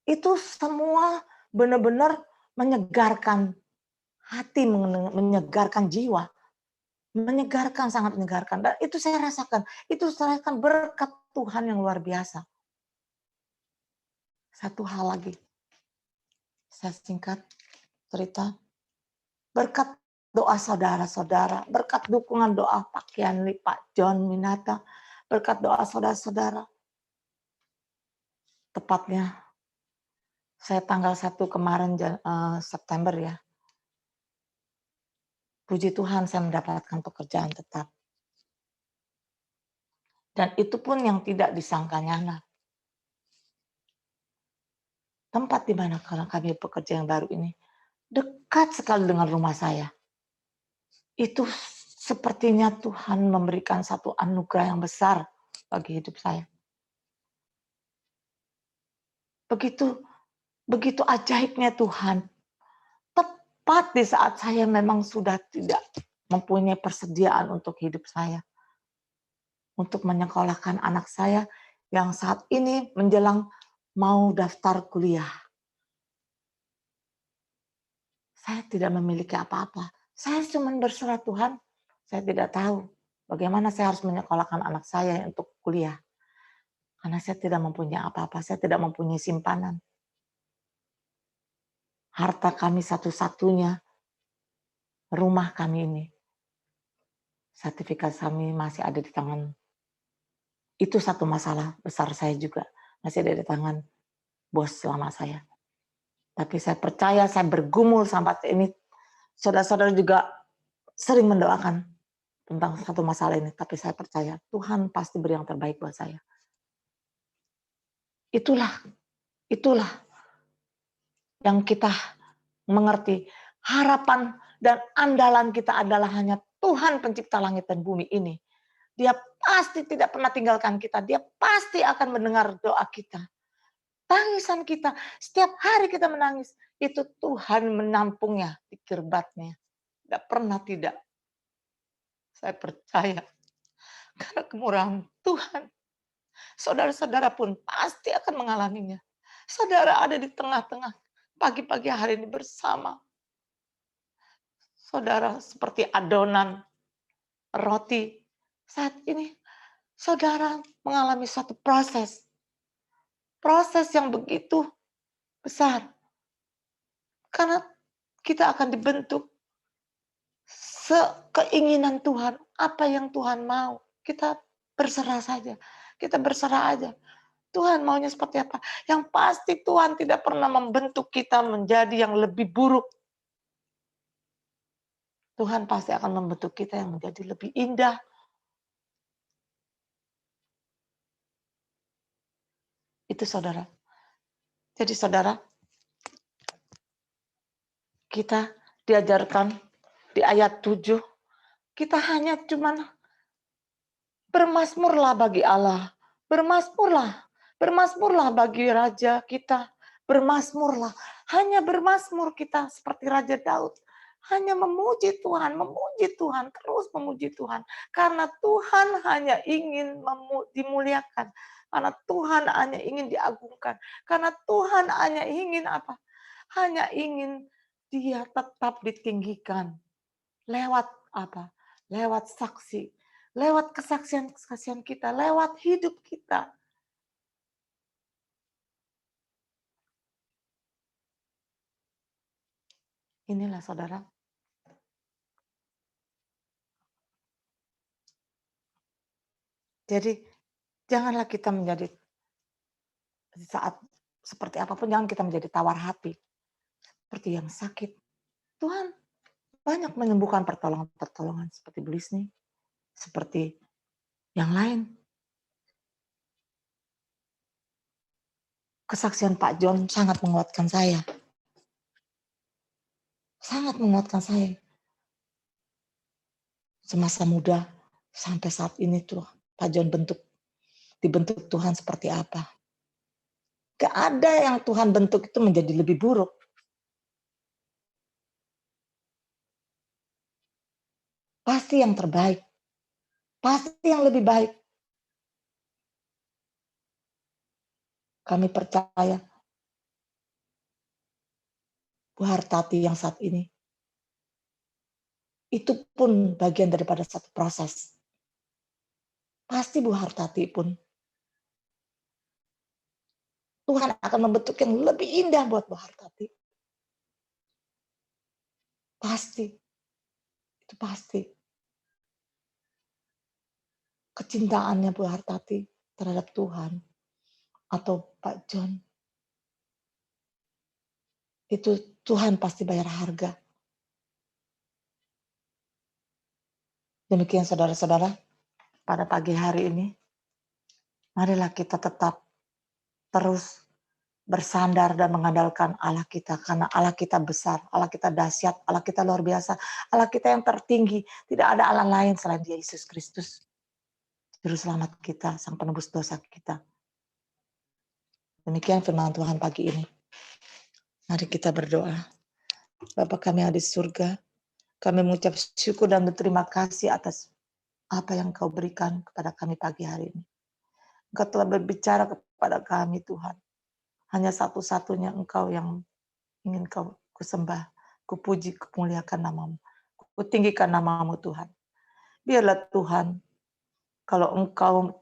Itu semua benar-benar menyegarkan hati, menyegarkan jiwa, menyegarkan, sangat menyegarkan. Dan itu saya rasakan, berkat Tuhan yang luar biasa. Satu hal lagi, saya singkat cerita, berkat doa saudara-saudara, berkat dukungan doa Pak Kianli, Pak John Minata, berkat doa saudara-saudara, tepatnya saya tanggal 1 kemarin September ya. Puji Tuhan saya mendapatkan pekerjaan tetap. Dan itu pun yang tidak disangkanya. Tempat di mana kami bekerja yang baru ini dekat sekali dengan rumah saya. Itu sepertinya Tuhan memberikan satu anugerah yang besar bagi hidup saya. Begitu ajaibnya Tuhan. Tepat di saat saya memang sudah tidak mempunyai persediaan untuk hidup saya. Untuk menyekolahkan anak saya yang saat ini menjelang mau daftar kuliah. Saya tidak memiliki apa-apa. Saya cuma berserah Tuhan. Saya tidak tahu bagaimana saya harus menyekolahkan anak saya untuk kuliah. Karena saya tidak mempunyai apa-apa. Saya tidak mempunyai simpanan. Harta kami satu-satunya, rumah kami ini. Sertifikat kami masih ada di tangan. Itu satu masalah besar saya juga. Masih ada di tangan bos lama saya. Tapi saya percaya, saya bergumul sampai ini. Saudara-saudara juga sering mendoakan tentang satu masalah ini. Tapi saya percaya Tuhan pasti beri yang terbaik buat saya. Itulah yang kita mengerti. Harapan dan andalan kita adalah hanya Tuhan pencipta langit dan bumi ini. Dia pasti tidak pernah tinggalkan kita. Dia pasti akan mendengar doa kita. Tangisan kita, setiap hari kita menangis, itu Tuhan menampungnya di kirbatnya. Tidak pernah tidak. Saya percaya. Karena kemurahan Tuhan. Saudara-saudara pun pasti akan mengalaminya. Saudara ada di tengah-tengah pagi-pagi hari ini bersama. Saudara seperti adonan roti. Saat ini saudara mengalami satu proses. Proses yang begitu besar. Karena kita akan dibentuk sekeinginan Tuhan. Apa yang Tuhan mau. Kita berserah saja. Kita berserah aja. Tuhan maunya seperti apa. Yang pasti Tuhan tidak pernah membentuk kita menjadi yang lebih buruk. Tuhan pasti akan membentuk kita yang menjadi lebih indah. Itu saudara. Jadi saudara, kita diajarkan di ayat 7, kita hanya cuman bermazmurlah bagi Allah. Bermazmurlah bagi Raja kita. Bermazmurlah. Hanya bermazmur kita seperti Raja Daud. Hanya memuji Tuhan, terus memuji Tuhan. Karena Tuhan hanya ingin dimuliakan. Karena Tuhan hanya ingin diagungkan. Karena Tuhan hanya ingin apa? Hanya ingin Dia tetap ditinggikan. Lewat apa? Lewat saksi. Lewat kesaksian kita. Lewat hidup kita. Inilah saudara. Jadi janganlah kita menjadi saat seperti apapun, jangan kita menjadi tawar hati. Seperti yang sakit. Tuhan banyak menyembuhkan pertolongan-pertolongan seperti Blisni, seperti yang lain. kesaksian Pak John sangat menguatkan saya. Sangat menguatkan saya. Semasa muda sampai saat ini tuh Pak John dibentuk Tuhan seperti apa. Gak ada yang Tuhan bentuk itu menjadi lebih buruk. Pasti yang terbaik. Pasti yang lebih baik. Kami percaya Bu Hartati yang saat ini, itu pun bagian daripada satu proses. Pasti Bu Hartati pun, Tuhan akan membentuk yang lebih indah buat Bu Hartati. Pasti. Itu pasti. Kecintaannya Bu Hartati terhadap Tuhan atau Pak John, itu Tuhan pasti bayar harga. Demikian saudara-saudara, pada pagi hari ini, marilah kita tetap terus bersandar dan mengandalkan Allah kita, karena Allah kita besar, Allah kita dahsyat, Allah kita luar biasa, Allah kita yang tertinggi. Tidak ada Allah lain selain Dia Yesus Kristus, Juru Selamat kita, Sang Penebus dosa kita. Demikian firman Tuhan pagi ini. Mari kita berdoa. Bapa kami yang ada di surga, kami mengucap syukur dan berterima kasih atas apa yang Kau berikan kepada kami pagi hari ini. Engkau telah berbicara kepada kami Tuhan. Hanya satu-satunya Engkau yang ingin ku sembah, ku puji, ku muliakan namamu. Ku tinggikan namamu Tuhan. Biarlah Tuhan, kalau Engkau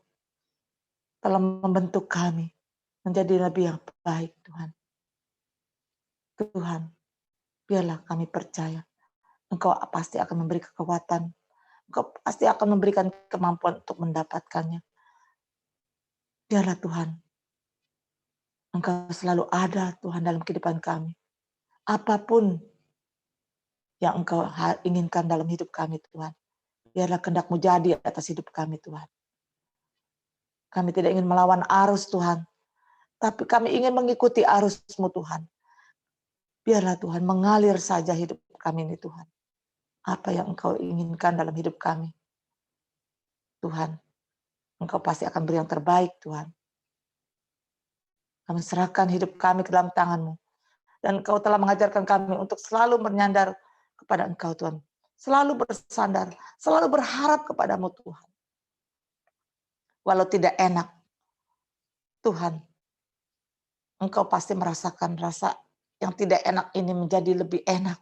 telah membentuk kami menjadi lebih yang baik Tuhan. Tuhan, biarlah kami percaya Engkau pasti akan memberi kekuatan. Engkau pasti akan memberikan kemampuan untuk mendapatkannya. Biarlah Tuhan, Engkau selalu ada Tuhan dalam kehidupan kami. Apapun yang Engkau inginkan dalam hidup kami Tuhan. Biarlah kehendak-Mu jadi atas hidup kami Tuhan. Kami tidak ingin melawan arus Tuhan. Tapi kami ingin mengikuti arus-Mu Tuhan. Biarlah Tuhan mengalir saja hidup kami ini Tuhan. Apa yang Engkau inginkan dalam hidup kami. Tuhan, Engkau pasti akan beri yang terbaik Tuhan. Kami serahkan hidup kami ke dalam tangan-Mu. Dan Engkau telah mengajarkan kami untuk selalu menyandar kepada Engkau Tuhan. Selalu bersandar, selalu berharap kepada-Mu Tuhan. Walau tidak enak, Tuhan, Engkau pasti merasakan rasa yang tidak enak ini menjadi lebih enak.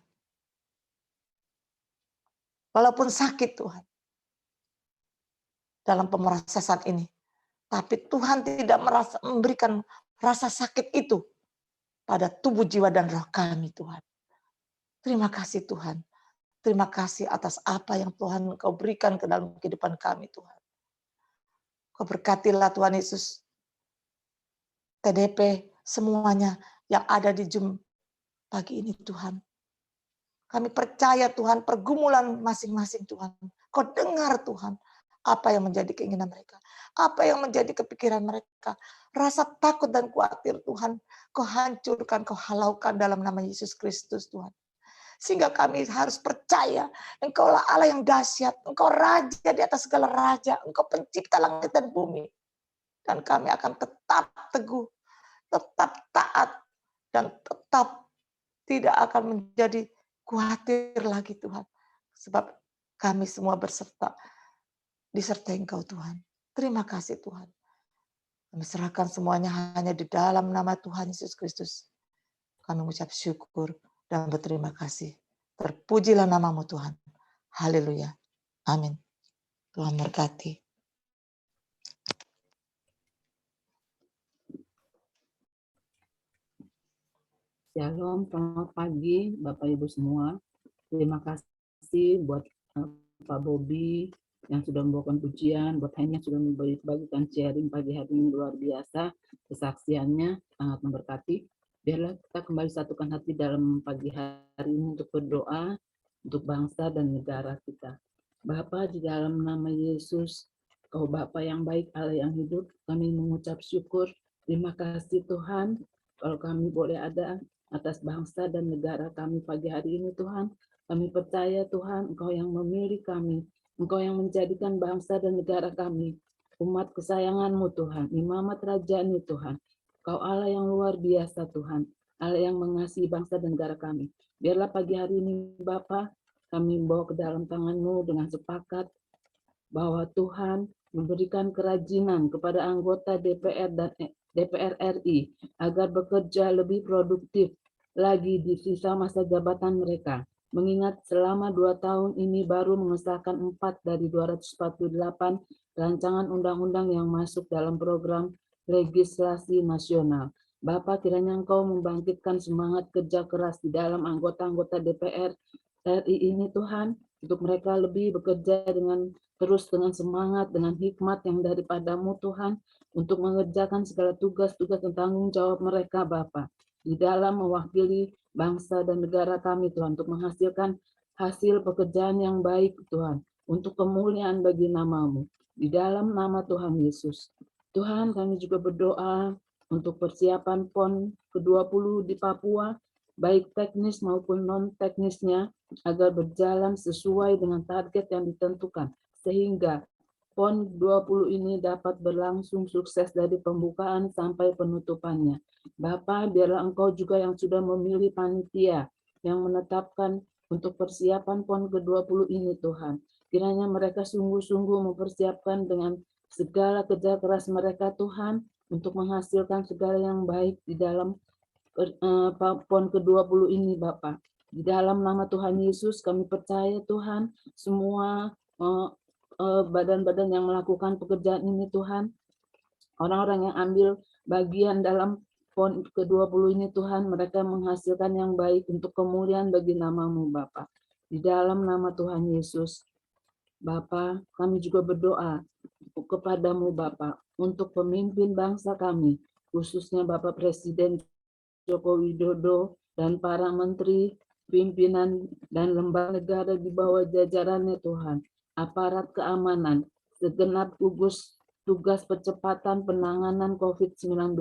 Walaupun sakit Tuhan, dalam pemrosesan ini. Tapi Tuhan tidak memberikan rasa sakit itu pada tubuh, jiwa, dan roh kami Tuhan. Terima kasih Tuhan. Terima kasih atas apa yang Tuhan Engkau berikan ke dalam kehidupan kami Tuhan. Kau berkatilah Tuhan Yesus, TDP, semuanya yang ada di Zoom pagi ini Tuhan. Kami percaya Tuhan pergumulan masing-masing Tuhan. Kau dengar Tuhan apa yang menjadi keinginan mereka. Apa yang menjadi kepikiran mereka. Rasa takut dan khawatir Tuhan. Kau hancurkan, kau halaukan dalam nama Yesus Kristus Tuhan. Sehingga kami harus percaya Engkaulah Allah yang dahsyat. Engkau Raja di atas segala raja. Engkau pencipta langit dan bumi. Dan kami akan tetap teguh, tetap taat, dan tetap tidak akan menjadi khawatir lagi Tuhan. Sebab kami semua disertai Engkau Tuhan. Terima kasih Tuhan. Kami serahkan semuanya hanya di dalam nama Tuhan Yesus Kristus. Kami mengucap syukur dan berterima kasih. Terpujilah namamu Tuhan. Haleluya. Amin. Tuhan berkati. Shalom, selamat pagi Bapak Ibu semua. Terima kasih buat Pak Bobi yang sudah membawakan pujian, buat Hanya yang sudah membagikan sharing pagi hari ini luar biasa. Kesaksiannya sangat memberkati. Biarlah kita kembali satukan hati dalam pagi hari ini untuk berdoa untuk bangsa dan negara kita. Bapa, di dalam nama Yesus, Kau Bapa yang baik, Allah yang hidup, kami mengucap syukur Terima kasih Tuhan, kalau kami boleh ada atas bangsa dan negara kami pagi hari ini Tuhan. Kami percaya Tuhan, Engkau yang memilih kami, Engkau yang menjadikan bangsa dan negara kami umat kesayangan-Mu Tuhan, imamat kerajaan-Mu Tuhan. Kau Allah yang luar biasa Tuhan, Allah yang mengasihi bangsa dan negara kami. Biarlah pagi hari ini Bapa, kami membawa ke dalam tangan-Mu dengan sepakat bahwa Tuhan memberikan kerajinan kepada anggota DPR dan DPR RI agar bekerja lebih produktif lagi di sisa masa jabatan mereka. Mengingat selama 2 tahun ini baru mengesahkan 4 dari 248 rancangan undang-undang yang masuk dalam program legislasi nasional. Bapak, kiranya Engkau membangkitkan semangat kerja keras di dalam anggota-anggota DPR RI ini Tuhan, untuk mereka lebih bekerja terus dengan semangat, dengan hikmat yang daripada-Mu Tuhan, untuk mengerjakan segala tugas-tugas dan tanggung jawab mereka Bapa, di dalam mewakili bangsa dan negara kami Tuhan, untuk menghasilkan hasil pekerjaan yang baik Tuhan, untuk kemuliaan bagi nama-Mu, di dalam nama Tuhan Yesus. Tuhan, kami juga berdoa untuk persiapan PON ke-20 di Papua, baik teknis maupun non-teknisnya, agar berjalan sesuai dengan target yang ditentukan, sehingga PON 20 ini dapat berlangsung sukses dari pembukaan sampai penutupannya. Bapa, biarlah Engkau juga yang sudah memilih panitia yang menetapkan untuk persiapan PON ke-20 ini Tuhan. Kiranya mereka sungguh-sungguh mempersiapkan dengan segala kerja keras mereka Tuhan, untuk menghasilkan segala yang baik di dalam PON ke-20 ini Bapak. Di dalam nama Tuhan Yesus kami percaya Tuhan, semua badan-badan yang melakukan pekerjaan ini Tuhan, orang-orang yang ambil bagian dalam PON ke-20 ini Tuhan, mereka menghasilkan yang baik untuk kemuliaan bagi nama-Mu Bapa. Di dalam nama Tuhan Yesus, Bapa, kami juga berdoa kepada-Mu Bapa, untuk pemimpin bangsa kami, khususnya Bapak Presiden Joko Widodo dan para menteri, pimpinan dan lembaga negara di bawah jajarannya Tuhan, aparat keamanan, segenap gugus tugas percepatan penanganan COVID-19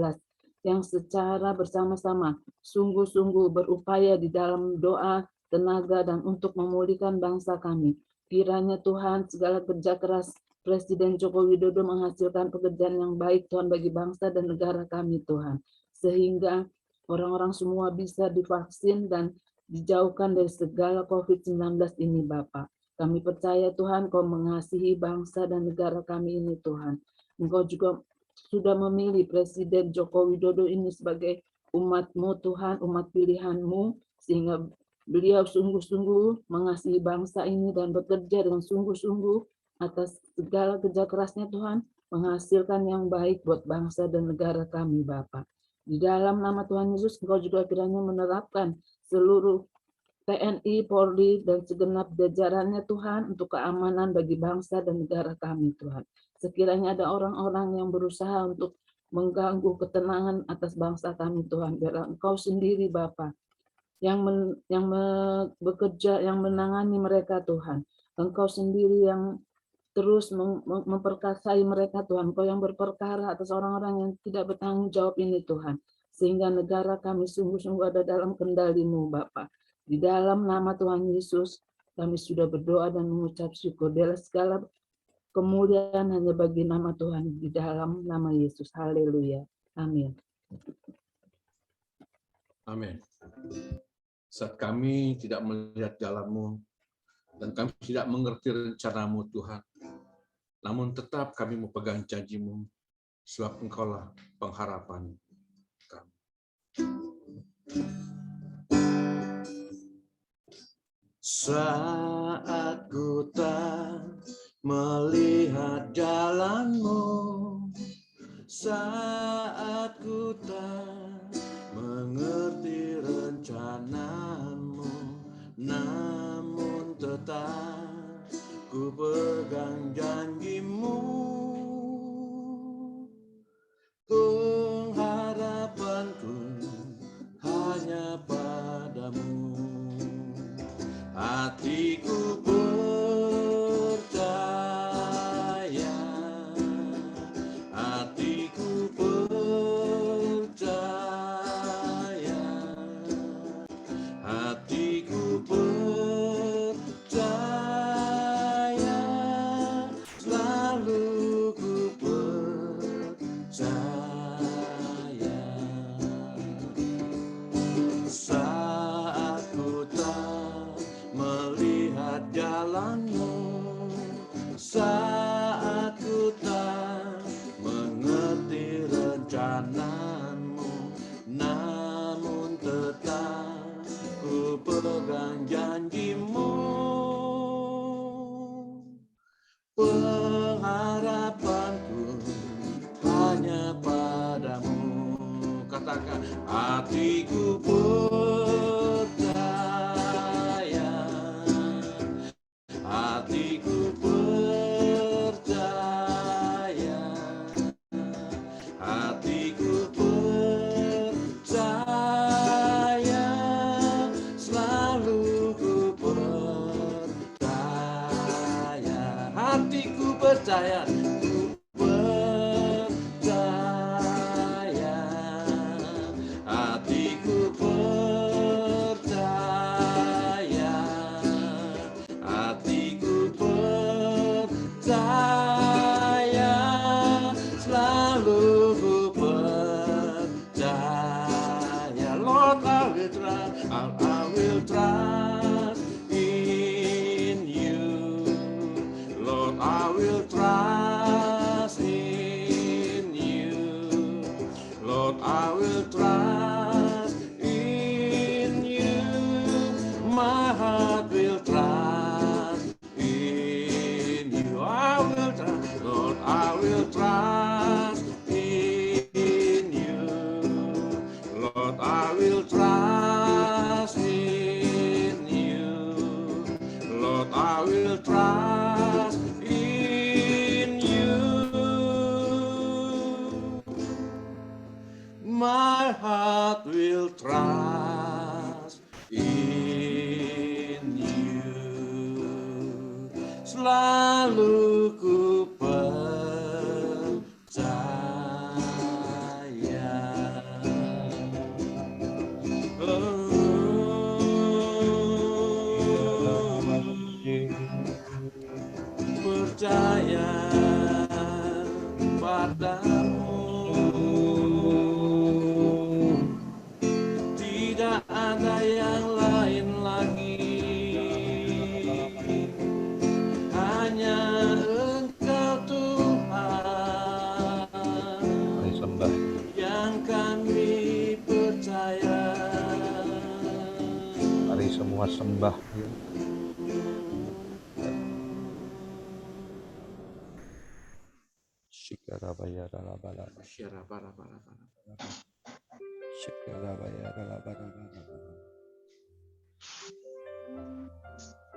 yang secara bersama-sama sungguh-sungguh berupaya di dalam doa, tenaga, dan untuk memulihkan bangsa kami. Kiranya Tuhan segala kerja keras Presiden Joko Widodo menghasilkan pekerjaan yang baik Tuhan bagi bangsa dan negara kami Tuhan, sehingga orang-orang semua bisa divaksin dan dijauhkan dari segala COVID-19 ini Bapak. Kami percaya Tuhan Kau mengasihi bangsa dan negara kami ini Tuhan. Engkau juga sudah memilih Presiden Joko Widodo ini sebagai umat-Mu Tuhan, umat pilihan-Mu, sehingga beliau sungguh-sungguh mengasihi bangsa ini dan bekerja dengan sungguh-sungguh atas segala kerja kerasnya Tuhan, menghasilkan yang baik buat bangsa dan negara kami Bapak. Di dalam nama Tuhan Yesus, Engkau juga kiranya menerapkan seluruh TNI, Polri, dan segenap jajarannya Tuhan untuk keamanan bagi bangsa dan negara kami Tuhan. Sekiranya ada orang-orang yang berusaha untuk mengganggu ketenangan atas bangsa kami Tuhan, biarlah Engkau sendiri Bapa yang bekerja, yang menangani mereka Tuhan. Engkau sendiri yang terus memperkasai mereka Tuhan, Engkau yang berperkara atas orang-orang yang tidak bertanggung jawab ini Tuhan, sehingga negara kami sungguh-sungguh ada dalam kendali-Mu Bapa. Di dalam nama Tuhan Yesus kami sudah berdoa dan mengucap syukur. Biarlah segala kemuliaan hanya bagi nama Tuhan, di dalam nama Yesus. Haleluya. Amin. Amin. Saat kami tidak melihat jalan-Mu dan kami tidak mengerti rencana-Mu Tuhan, namun tetap kami memegang janji-Mu, sebab Engkaulah pengharapan kami. Saat ku tak melihat jalan-Mu, saat ku tak mengerti rencana-Mu, namun tetap ku pegang janji-Mu. Pengharapanku hanya padamu. Hatiku percaya, hatiku percaya. kananmu, namun tetap ku pegang janjimu. Pengharapanku hanya padamu. Katakan, hatiku percaya, hatiku percaya, hatiku percaya, selalu ku percaya, hatiku percaya, ku percaya, hatiku percaya, hatiku percaya, selalu ku percaya. Lord, I will trust in you. Lord, I will trust in you. Lord, I will trust in you. My heart will trust in you. I will trust, Lord, I will trust in you. Lord, I will trust in you. Lord, I will trust in you. My heart will trust in you. Selalu ku percaya. Percaya padamu, tidak ada yang lain lagi, hanya Engkau Tuhan yang kami percaya. Mari semua sembah.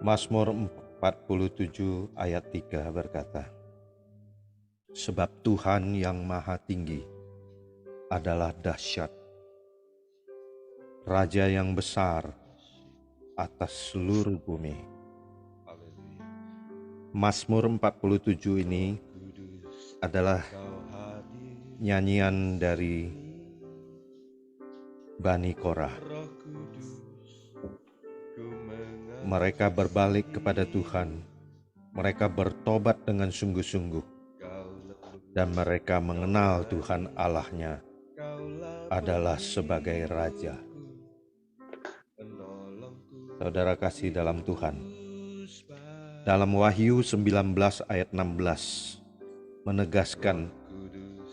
Mazmur 47 ayat 3 berkata, sebab Tuhan yang maha tinggi adalah dahsyat, Raja yang besar atas seluruh bumi. Mazmur 47 ini adalah nyanyian dari Bani Korah. Mereka berbalik kepada Tuhan, mereka bertobat dengan sungguh-sungguh, dan mereka mengenal Tuhan Allahnya adalah sebagai Raja. Saudara kasih dalam Tuhan, dalam Wahyu 19 ayat 16 menegaskan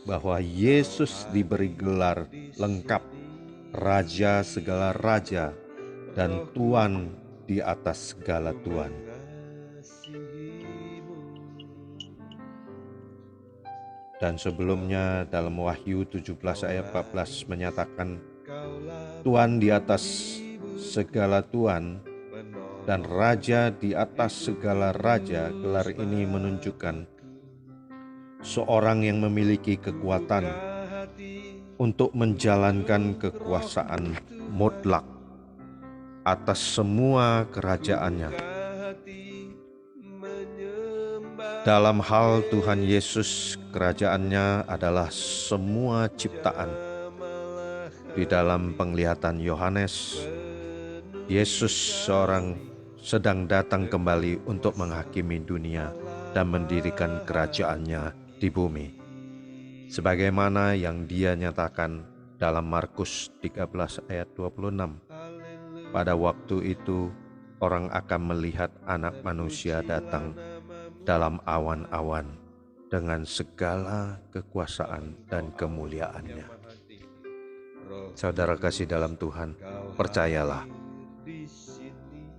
bahwa Yesus diberi gelar lengkap Raja segala raja dan Tuan di atas segala tuan. Dan sebelumnya dalam Wahyu 17 ayat 14 menyatakan Tuan di atas segala tuan dan Raja di atas segala raja. Gelar ini menunjukkan seorang yang memiliki kekuatan untuk menjalankan kekuasaan mutlak atas semua kerajaannya. Dalam hal Tuhan Yesus, kerajaannya adalah semua ciptaan. Di dalam penglihatan Yohanes, Yesus sedang datang kembali untuk menghakimi dunia dan mendirikan kerajaannya di bumi, sebagaimana yang Dia nyatakan dalam Markus 13 ayat 26. Pada waktu itu orang akan melihat Anak Manusia datang dalam awan-awan dengan segala kekuasaan dan kemuliaannya. Saudara kasih dalam Tuhan, percayalah,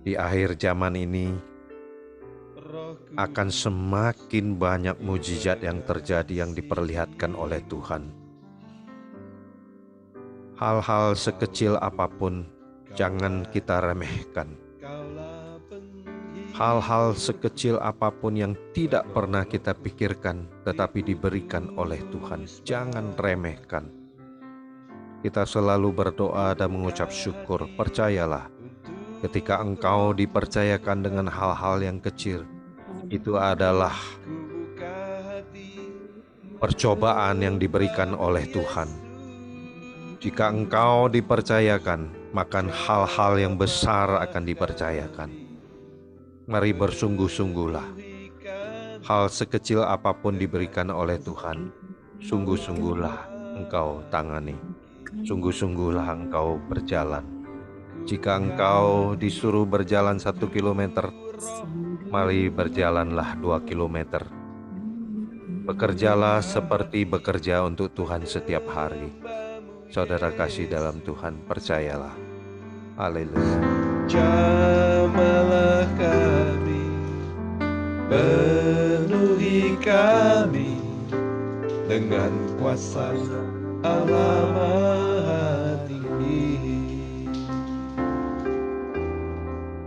di akhir zaman ini akan semakin banyak mujizat yang terjadi yang diperlihatkan oleh Tuhan. Hal-hal sekecil apapun jangan kita remehkan. Hal-hal sekecil apapun yang tidak pernah kita pikirkan tetapi diberikan oleh Tuhan, jangan remehkan. Kita selalu berdoa dan mengucap syukur. Percayalah, ketika engkau dipercayakan dengan hal-hal yang kecil, itu adalah percobaan yang diberikan oleh Tuhan. Jika engkau dipercayakan, maka hal-hal yang besar akan dipercayakan. Mari bersungguh-sungguhlah. Hal sekecil apapun diberikan oleh Tuhan, sungguh-sungguhlah engkau tangani. Sungguh-sungguhlah engkau berjalan. Jika engkau disuruh berjalan 1 kilometer, mari berjalanlah 2 kilometer. Bekerjalah seperti bekerja untuk Tuhan setiap hari. Saudara kasih dalam Tuhan, percayalah. Haleluya. Jamahlah kami, penuhi kami dengan kuasa Allah Maha Tinggi.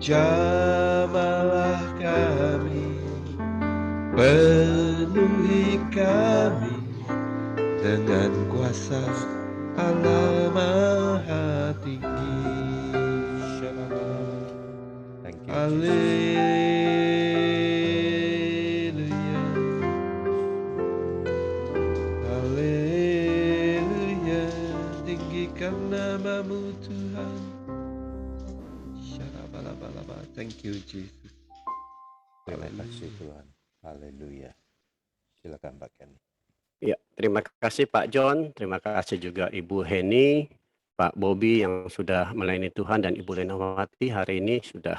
Jamahlah kami, penuhi kami dengan kuasa Allah Maha Tinggi. Thank you, Jesus. Haleluya, haleluya, tinggikan namamu Tuhan. Syarabalaba. Thank you Jesus. Terima kasih Tuhan. Haleluya. Silakan Pak Kenny. Ya, terima kasih Pak John, terima kasih juga Ibu Heni, Pak Bobby yang sudah melayani Tuhan dan Ibu Lenawati hari ini sudah